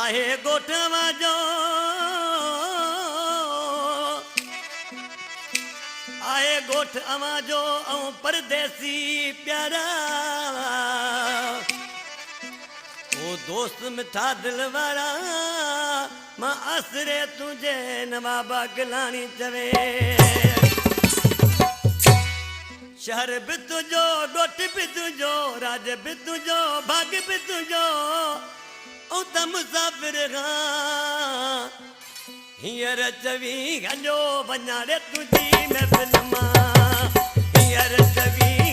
आहे गोठवा जो आहे गोठ अवां जो ऐं परदेसी प्यारा ओ दोस्त मिठा दिल वारा मां आसरे तुझे नवाबा गिलानी चवे शहर भी तुझो गोठ भी तुझो राज भी तुझो भाग भी तुझो ऐं त मुसाफ़िर खां हींअर चवी गंजो वञा रे तुंहिंजी महफ़िल मां हींअर चवी